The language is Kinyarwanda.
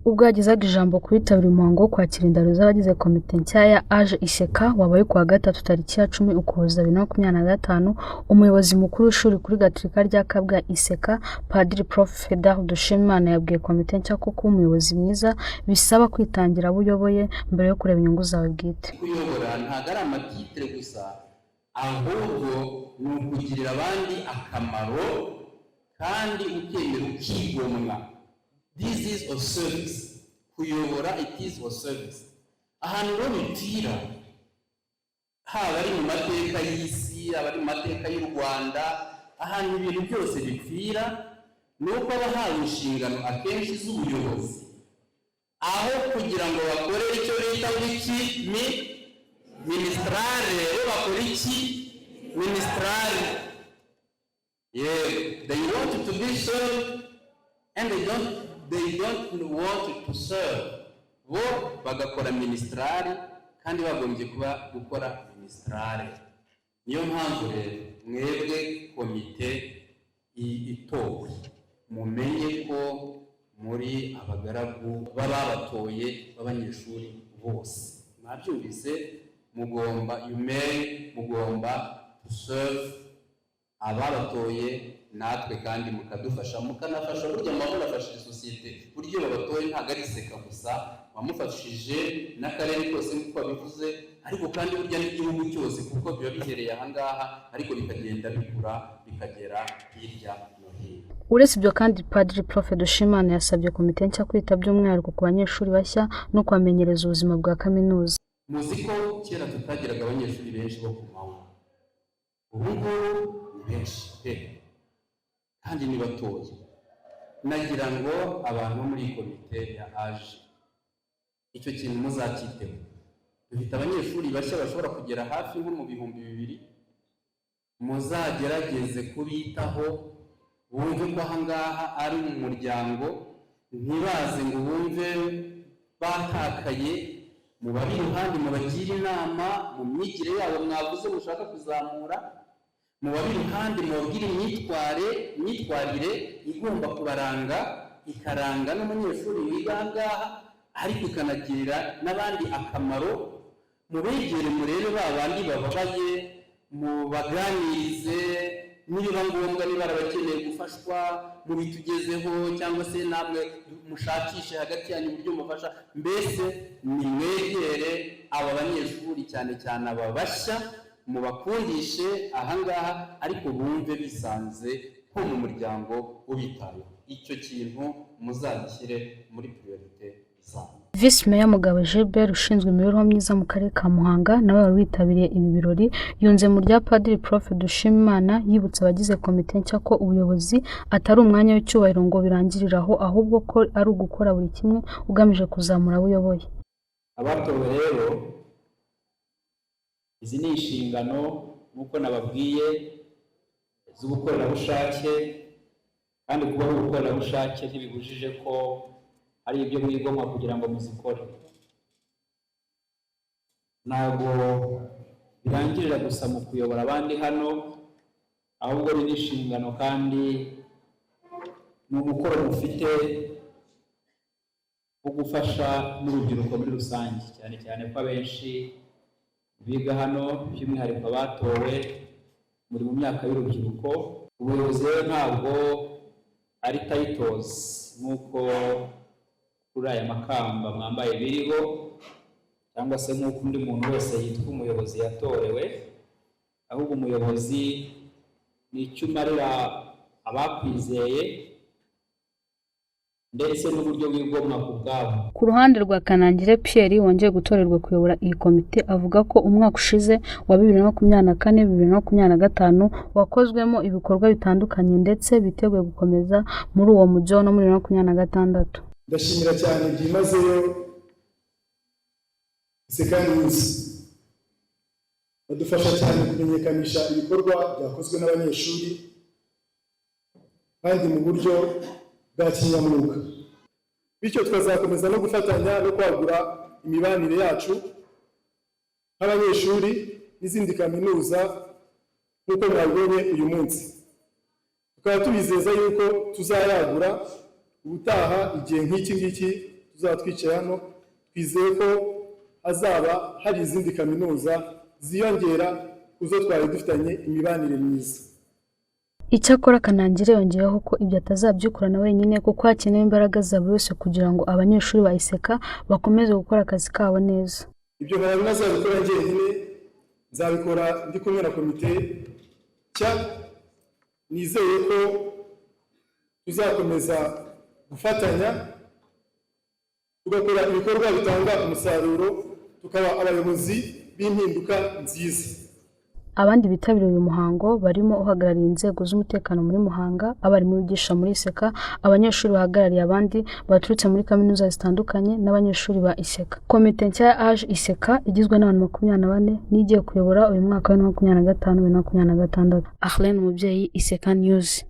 ubwo yagezaga ijambo ku bitabiriye umuhango wo kwakira indahiro z'abagize komite nshya ya AGE Ishyaka wabaye kuwa gatatu tariki ya 10 Ukuboza 2025, umuyobozi mukuru w'ishuri kuri Gatolika rya Kabgayi Iseka Padiri Prof Fedard Dushimimana yabwiye komite nshya ko kuba umuyobozi mwiza bisaba kwitangira abo uyoboye mbere yo kureba inyungu zawe bwite. Kuyobora ntabwo ari amatitre gusa, ahubwo ni ukugirira abandi akamaro kandi ukemera ukigomwa. This is a service. Kuyobora, it is a service. Ahantu rero bipfira, haba ari mu mateka y'isi, haba ari mu mateka y'u Rwanda, ahantu ibintu byose bipfira ni uko abahawe inshingano akenshi z'ubuyobozi, aho kugira ngo bakore icyo bita iki ministrare, bakora iki ministrare. Yeah, they want to be served and they don't want to serve. Bo bagakora ministrare kandi bagombye kuba gukora ministrare. Niyo mpamvu rero mwebwe komite itowe mumenye ko muri abagaragu babatoye b'abanyeshuri bose. Mwabyumvise, mugomba to serve ababatoye natwe kandi mukadufasha, mukanafasha burya amahoro afashije sosiyete. Buryo babatoye ntabwo ari Iseka gusa, bamufashije n'akarere kose nk'uko babivuze, ariko kandi burya n'igihugu cyose, kuko biba bihereye ahangaha ariko bikagenda bikura bikagera hirya no hino. Uretse ibyo kandi Padiri Prof Dushimimana yasabye komite nshya kwita by'umwihariko ku banyeshuri bashya no kwamenyereza ubuzima bwa kaminuza. Muzi ko kera tutagiraga abanyeshuri benshi bo ku manywa, ubu ngubu ni benshi kandi ni batoya. Nagira ngo abantu muri komite ya AGE icyo kintu muzacyiteho. Dufite abanyeshuri bashya bashobora kugera hafi nko mu 2000, muzagerageze kubitaho, bumve ko ahangaha ari mu muryango, ntibaze ngo bumve batakaye. Mubabi iruhande, mubagira inama mu myigire yabo mwavuze mushaka kuzamura, mubabi iruhande mubabwire imyitwarire igomba kubaranga, ikaranga n'umunyeshuri wiga ahangaha, ariko ikanagirira n'abandi akamaro. Mubegere murebe babandi bababaye, mubaganirize, niba ngombwa niba bakeneye gufashwa mubitugezeho, cyangwa se namwe mushakishe hagati yanyu uburyo mufasha. Mbese nimwegere aba banyeshuri cyane cyane aba bashya, mubakundishe ahangaha, ariko bumve bisanze nko mu muryango ubitayeho. Icyo kintu muzagishyire muri priorite zanyu. Vice Mayor Mugabo Gilbert ushinzwe imibereho myiza mu karere ka Muhanga nawe wari witabiriye ibi birori, yunze mu rya Padiri Prof Dushimimana yibutsa abagize komite nshya ko ubuyobozi atari umwanya w'icyubahiro ngo birangiriraho, ahubwo ko ari ugukora buri kimwe ugamije kuzamura abo uyoboye. Abatowe rero, izi ni inshingano nk'uko nababwiye z'ubukorerabushake, kandi kuba ari ubukorerabushake ntibibujije ko hari ibyo mwigomwa kugira ngo muzikore. Ntabwo birangirira gusa mu kuyobora abandi hano, ahubwo ni n'inshingano kandi ni umukoro mufite wo gufasha n'urubyiruko muri rusange, cyane cyane ko abenshi biga hano, by'umwihariko abatowe muri mu myaka y'urubyiruko. Ubuyobozi rero ntabwo ari titles nk'uko kuri aya makamba mwambaye biriho, cyangwa se nk'uko undi muntu wese yitwa umuyobozi yatorewe, ahubwo umuyobozi ni icyo umarira abakwizeye ndetse n'uburyo wigomwa ku bwabo. Ku ruhande rwa Kanangire Pierre wongeye gutorerwa kuyobora iyi komite, avuga ko umwaka ushize wa 2024-2025 wakozwemo ibikorwa bitandukanye ndetse biteguye gukomeza muri uwo mujyo no muri 2026. Ndashimira cyane byimazeyo Iseka News, badufasha cyane kumenyekanisha ibikorwa byakozwe n'abanyeshuri kandi mu buryo bwa kinyamwuga. Bityo twazakomeza no gufatanya no kwagura imibanire yacu nk'abanyeshuri n'izindi kaminuza nk'uko mwabonye uyu munsi. Tukaba tubizeza yuko tuzayagura ubutaha igihe nk'iki ngiki tuzaba twicaye hano, twizeye ko hazaba hari izindi kaminuza ziyongera kuzo twari dufitanye imibanire myiza. Icyakora Kanangire yongeyeho ko ibyo atazabyukurana wenyine kuko hakenewe imbaraga za buri wese kugira ngo abanyeshuri ba ISECA bakomeze gukora akazi kabo neza. Ibyo ntabwo nazabikora njyenyine, nzabikora ndi kumwe na komite cya. Nizeye ko tuzakomeza gufatanya tugakora ibikorwa bitanga umusaruro, tukaba abayobozi b'impinduka nziza. Abandi bitabiriye uyu muhango barimo uhagarariye inzego z'umutekano muri Muhanga, abarimu bigisha muri ISECA, abanyeshuri bahagarariye abandi baturutse muri kaminuza zitandukanye n'abanyeshuri ba ISECA. Komite nshya ya AGE ISECA igizwe n'abantu 24 nigiye kuyobora uyu mwaka wa 2025-2026. Arlene Umubyeyi, ISECA News.